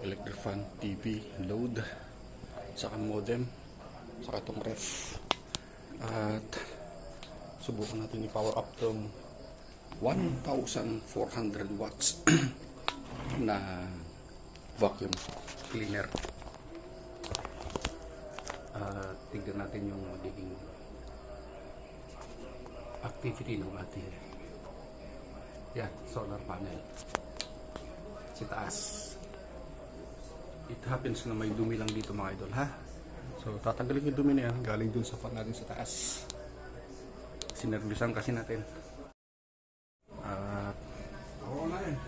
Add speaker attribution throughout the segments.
Speaker 1: electric fan, TV, load, saka modem, saka itong ref. At subukan natin i-power up tong 1,400 watts na vacuum cleaner. Tignan natin yung magiging activity ng ating solar panel sa taas. It happens na may dumi lang dito mga idol, ha? So tatanggalin yung dumi na yan galing dun sa fan natin sa taas. Sinervisan kasi natin. Oo na yan.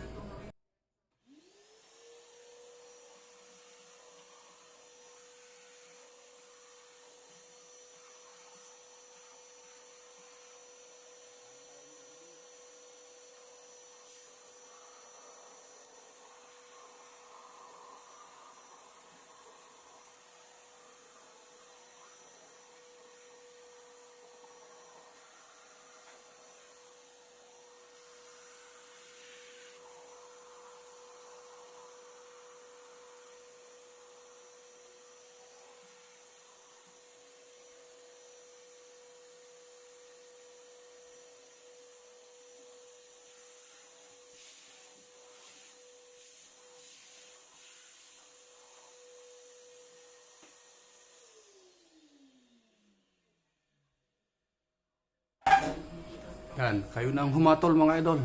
Speaker 1: Yan, kayo na ang humatol mga idol.